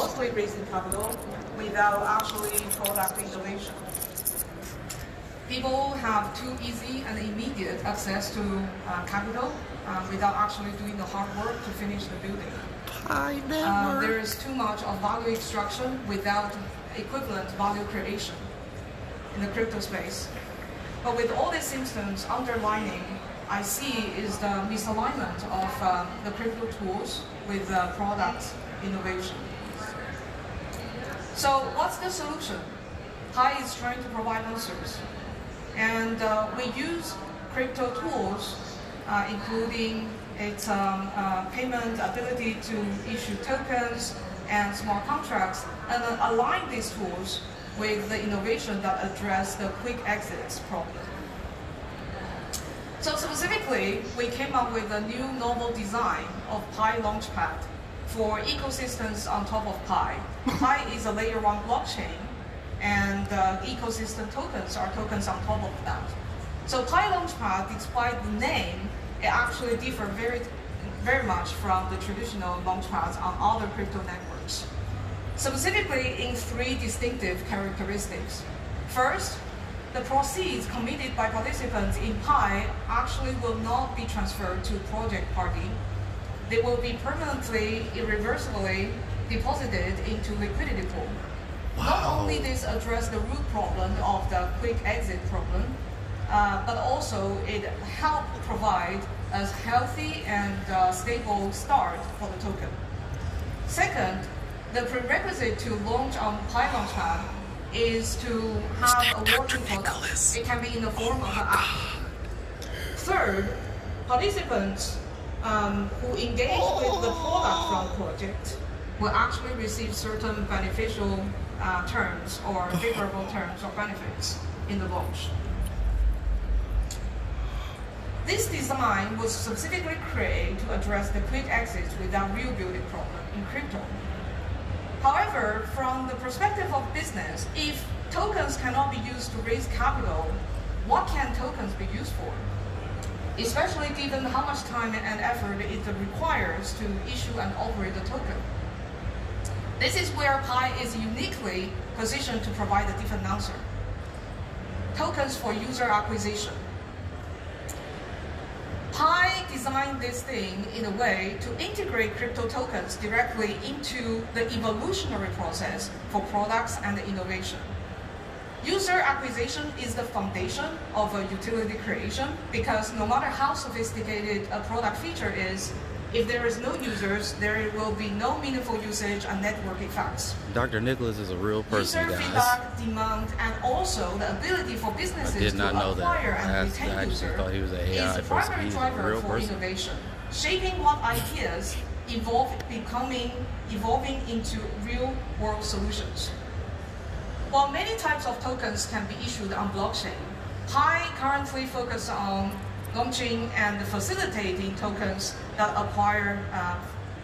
mostly raising capital without actually product innovation. People have too easy and immediate access to capital without actually doing the hard work to finish the building. There is too much of value extraction without equivalent value creation in the crypto space. But with all these symptoms underlining, I see is the misalignment of the crypto tools with product innovation. So what's the solution? Pi is trying to provide answers. And we use crypto tools, including its payment ability to issue tokens and smart contracts, and align these tools with the innovation that address the quick exits problem. So specifically, we came up with a new novel design of Pi launchpad for ecosystems on top of Pi. Pi is a layer 1 blockchain, and ecosystem tokens are tokens on top of that. So Pi launchpad, despite the name, it actually differs very much from the traditional launchpads on other crypto networks. Specifically in 3 distinctive characteristics. First, the proceeds committed by participants in Pi actually will not be transferred to project party. They will be permanently, irreversibly deposited into liquidity pool. Wow. Not only this address the root problem of the quick exit problem, but also it helped provide a healthy and stable start for the token. Second, the prerequisite to launch on Pi Launchpad is to have a working product. It can be in the form of an app. Third, participants who engage with the product from the project will actually receive certain beneficial terms or favorable terms or benefits in the launch. This design was specifically created to address the quick exits without real building problem in crypto. However, from the perspective of business, if tokens cannot be used to raise capital, what can tokens be used for? Especially given how much time and effort it requires to issue and operate a token. This is where Pi is uniquely positioned to provide a different answer. Tokens for user acquisition. Pi designed this thing in a way to integrate crypto tokens directly into the evolutionary process for products and innovation. User acquisition is the foundation of a utility creation because no matter how sophisticated a product feature is, if there is no users, there will be no meaningful usage and network effects. Dr. Nicholas is a real person, user guys. Feedback, demand, and also the ability for businesses to acquire and retain users is the primary driver for innovation, shaping what ideas evolving into real-world solutions. While many types of tokens can be issued on blockchain, Pi currently focuses on launching and facilitating tokens that acquire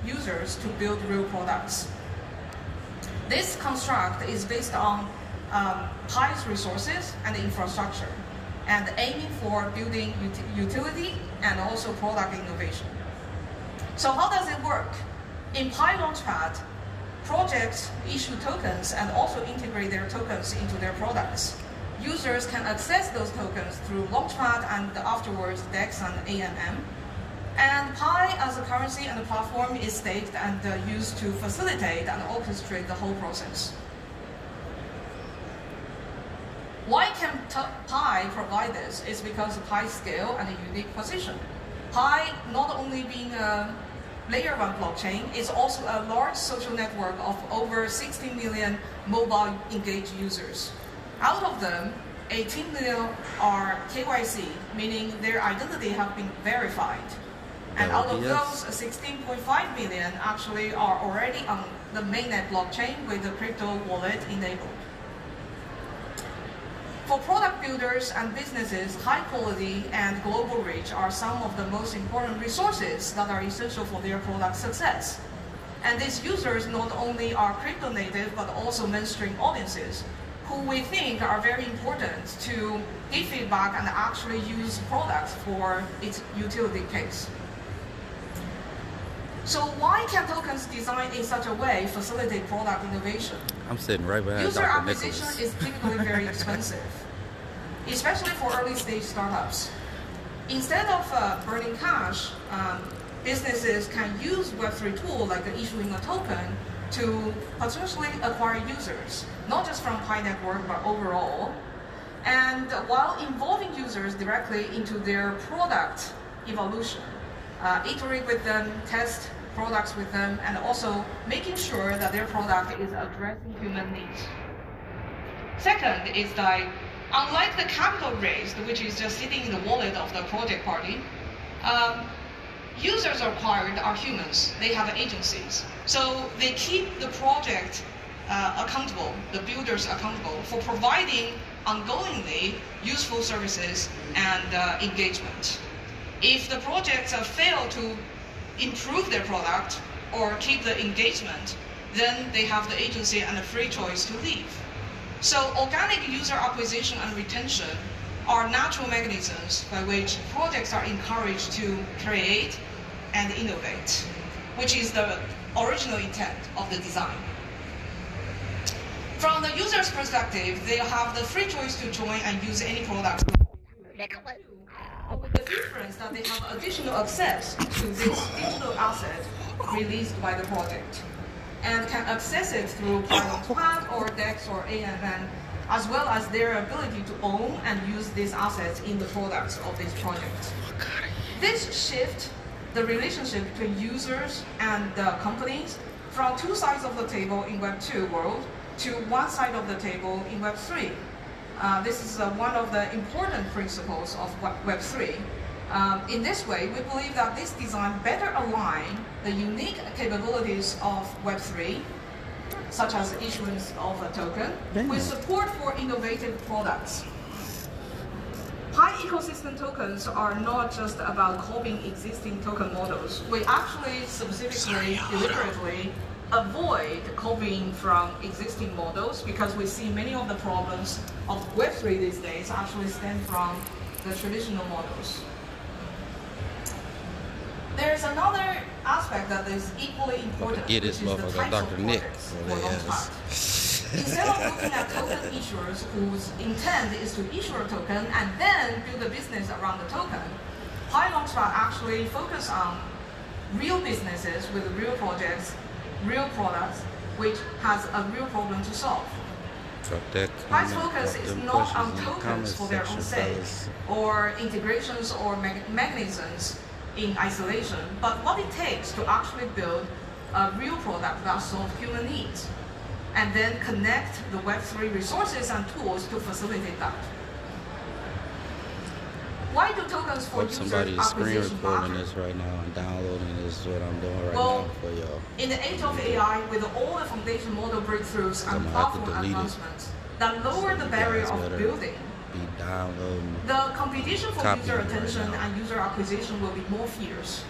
users to build real products. This construct is based on Pi's resources and infrastructure, and aiming for building utility and also product innovation. So how does it work? In Pi Launchpad, projects issue tokens and also integrate their tokens into their products. Users can access those tokens through Launchpad and afterwards DEX and AMM. And Pi as a currency and a platform is staked and used to facilitate and orchestrate the whole process. Why can Pi provide this? Is because of Pi's scale and a unique position. Pi, not only being a layer 1 blockchain, is also a large social network of over 60 million mobile engaged users. Out of them, 18 million are KYC, meaning their identity have been verified. And out of those, 16.5 million actually are already on the mainnet blockchain with the crypto wallet enabled. For product builders and businesses, high quality and global reach are some of the most important resources that are essential for their product success. And these users not only are crypto native, but also mainstream audiences, who we think are very important to give feedback and actually use products for its utility case. So why can tokens designed in such a way facilitate product innovation? I'm sitting right behind User Dr. acquisition Nicholas. is typically very expensive, especially for early stage startups. Instead of burning cash, businesses can use Web3 tool like issuing a token to potentially acquire users, not just from Pi network, but overall. And while involving users directly into their product evolution, iterate with them, test products with them, and also making sure that their product is addressing human needs. Second is that unlike the capital raised, which is just sitting in the wallet of the project party, users acquired are humans. They have agencies. So they keep the project accountable, the builders accountable for providing ongoingly useful services and engagement. If the projects fail to improve their product or keep the engagement, then they have the agency and the free choice to leave. So organic user acquisition and retention are natural mechanisms by which projects are encouraged to create and innovate, which is the original intent of the design. From the user's perspective, they have the free choice to join and use any product. With the difference that they have additional access to this digital asset released by the project and can access it through launchpad or DEX or AMN, as well as their ability to own and use these assets in the products of this project. This shift the relationship between users and the companies from two sides of the table in Web 2 world to one side of the table in Web 3. This is one of the important principles of Web 3. In this way, we believe that this design better aligns the unique capabilities of Web 3, such as issuance of a token, with support for innovative products. Pi ecosystem tokens are not just about copying existing token models. We actually specifically, deliberately avoid copying from existing models because we see many of the problems of Web3 these days actually stem from the traditional models. There's another aspect that is equally important, which is the types of projects for launchpad. Instead of looking at token issuers whose intent is to issue a token and then build a business around the token, Pi Launchpad actually focus on real businesses with real projects, real products, which has a real problem to solve. Pi's focus is not on tokens for their own sake, or integrations or mechanisms in isolation, but what it takes to actually build a real product that solves human needs, and then connect the Web3 resources and tools to facilitate that. Why do tokens for user acquisition matter? This right now and downloading this is what I'm doing right now for y'all. In the age of AI, with all the foundation model breakthroughs and platform advancements that lower the barrier of building, the competition for user attention and user acquisition will be more fierce.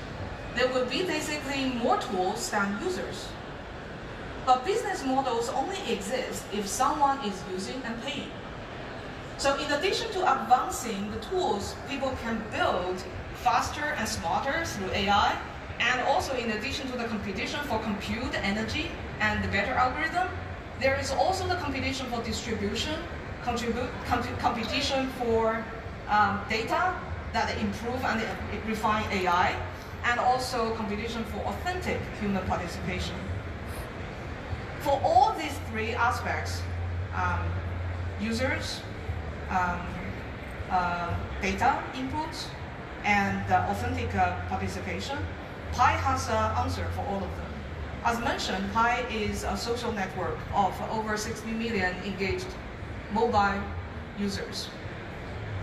There will be basically more tools than users. But business models only exist if someone is using and paying. So in addition to advancing the tools, people can build faster and smarter through AI, and also in addition to the competition for compute energy and the better algorithm, there is also the competition for distribution, competition for data that improve and refine AI, and also competition for authentic human participation. For all these three aspects, users, data inputs, and authentic participation, Pi has an answer for all of them. As mentioned, Pi is a social network of over 60 million engaged mobile users.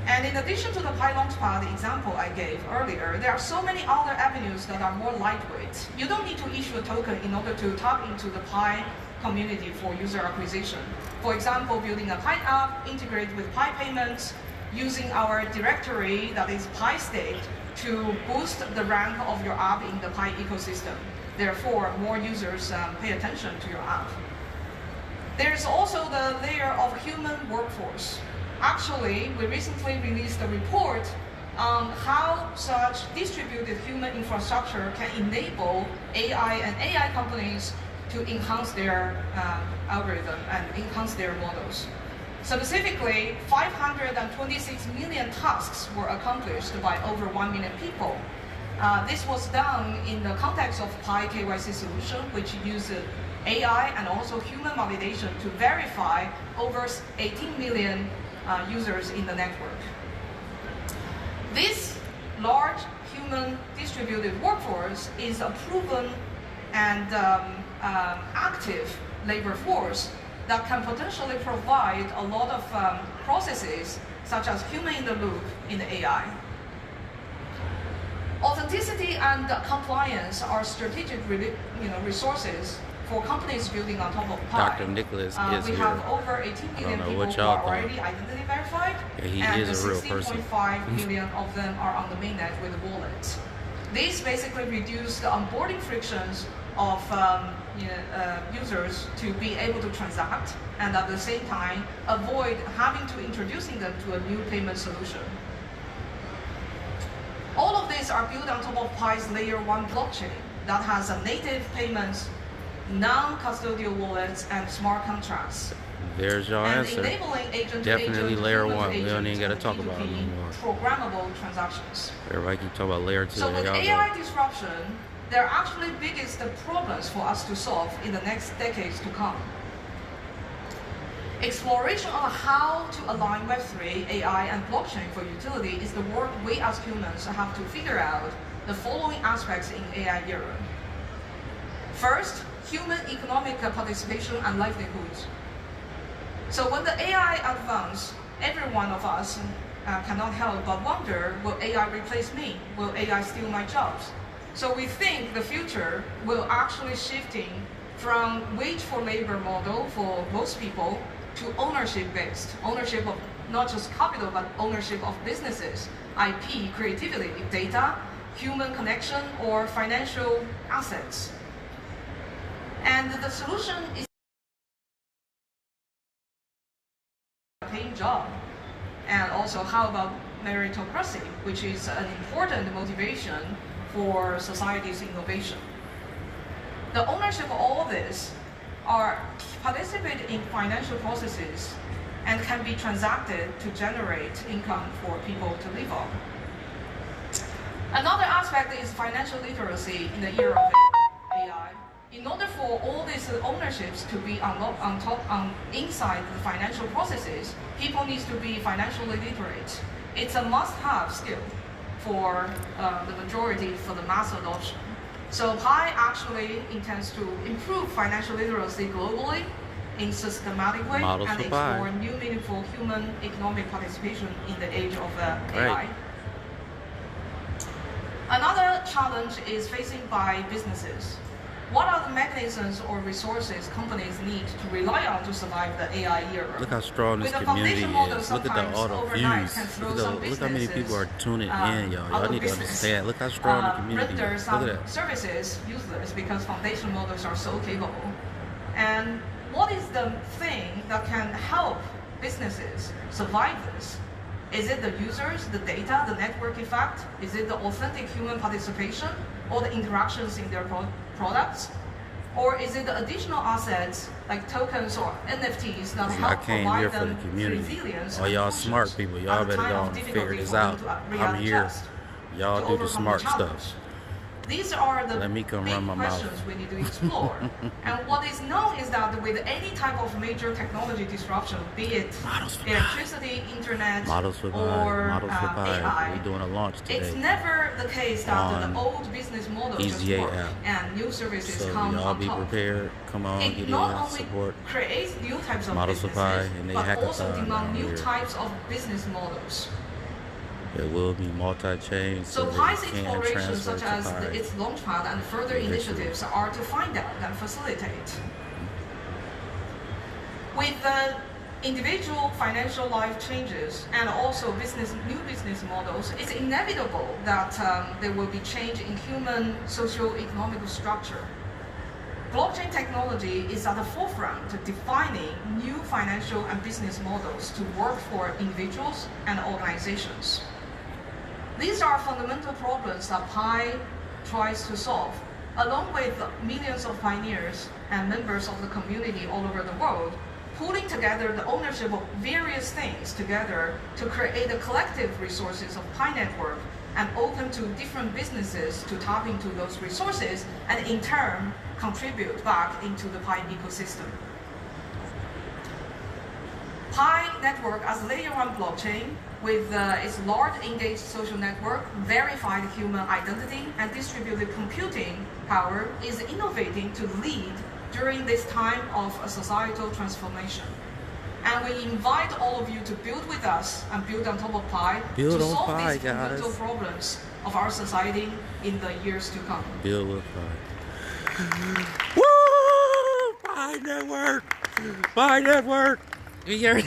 And in addition to the Pi Launchpad example I gave earlier, there are so many other avenues that are more lightweight. You don't need to issue a token in order to tap into the Pi community for user acquisition. For example, building a Pi app, integrate with Pi payments, using our directory that is Pi state to boost the rank of your app in the Pi ecosystem. Therefore, more users pay attention to your app. There's also the layer of human workforce. Actually, we recently released a report on how such distributed human infrastructure can enable AI and AI companies to enhance their algorithm and enhance their models. Specifically, 526 million tasks were accomplished by over 1 million people. This was done in the context of Pi KYC solution, which uses AI and also human validation to verify over 18 million users in the network. This large human distributed workforce is a proven and active labor force that can potentially provide a lot of processes such as human in the loop in the AI. Authenticity and compliance are strategic resources for companies building on top of Pi. Dr. Nicholas is we here. have over 18 million people who are already identity verified, Yeah, he and is a real person. 16.5 million of them are on the mainnet with wallets. These basically reduce the onboarding frictions of users to be able to transact, and at the same time avoid having to introducing them to a new payment solution. All of these are built on top of Pi's layer 1 blockchain that has a native payments, non-custodial wallets, and smart contracts. There's your And answer. enabling agent Definitely layer human 1. We don't agent even gotta and talk about it P2P no more. programmable transactions. Everybody keep talking about layer 2. So with Y'all go. AI disruption, there are actually biggest problems for us to solve in the next decades to come. Exploration of how to align Web3, AI, and blockchain for utility is the work we as humans have to figure out the following aspects in AI era. First, human economic participation and livelihoods. So when the AI advance, every one of us cannot help but wonder, will AI replace me? Will AI steal my jobs? So we think the future will actually shifting from wage for labor model for most people to ownership-based, ownership of not just capital, but ownership of businesses, IP, creativity, data, human connection, or financial assets. And the solution is a paying job. And also, how about meritocracy, which is an important motivation for society's innovation. The ownership of all this are participated in financial processes and can be transacted to generate income for people to live on. Another aspect is financial literacy in the era of AI. In order for all these ownerships to be inside the financial processes, people need to be financially literate. It's a must-have skill for the majority, for the mass adoption. So Pi actually intends to improve financial literacy globally in systematic way Models and for Pi. explore new meaningful human economic participation in the age of AI. Right. Another challenge is facing by businesses. What are the mechanisms or resources companies need to rely on to survive the AI era? Look how strong this With the community foundation model is. Look at the sometimes all the overnight views. can throw Look some how many people are businesses, tuning in, y'all. out Y'all of need to business. understand. Look how strong the community Render is. some Look at that. services useless because foundation models are so capable. And what is the thing that can help businesses survive this? Is it the users, the data, the network effect? Is it the authentic human participation or the interactions in their products? Or is it the additional assets like tokens or NFTs that I help came provide here for the them community. resilience? All and y'all functions smart people, y'all at a better time go of and figure difficulty this for them out. to I'm here. readjust Y'all to do the overcome smart challenge. stuff. These are the Let me come big run my mouth. questions we need to explore. And what is known is that with any type of major technology disruption, be it Models for Pi. electricity, internet, Models for Pi. or Models for Pi. AI, We're doing a launch it's today. never the case that on the old business model just EZA work app. and new services So come y'all on be top. prepared. Come on, It get not in, only support. creates new types of Models for businesses, Pi and they but also hackathon demand down new here. types of business models. It will be multi-chain So that Pi's you can explorations, transfer such to as Pi. its launchpad and further Eventually. initiatives, are to find out and facilitate. With the individual financial life changes and also new business models, it's inevitable that there will be change in human socio-economic structure. Blockchain technology is at the forefront of defining new financial and business models to work for individuals and organizations. These are fundamental problems that Pi tries to solve, along with millions of pioneers and members of the community all over the world, pulling together the ownership of various things together to create a collective resources of Pi network and open to different businesses to tap into those resources and in turn contribute back into the Pi ecosystem. Pi network as layer 1 blockchain with its large engaged social network, verified human identity, and distributed computing power is innovating to lead during this time of a societal transformation. And we invite all of you to build with us and build on top of Pi to solve these fundamental problems of our society in the years to come. Build with Pi. Woo! Pi network! Pi network! You hear me?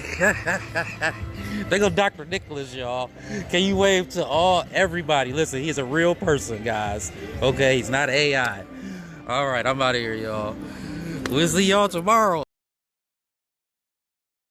They go Dr. Nicholas, y'all. Can you wave to everybody? Listen, he's a real person, guys. Okay, he's not AI. All right, I'm out of here, y'all. We'll see y'all tomorrow.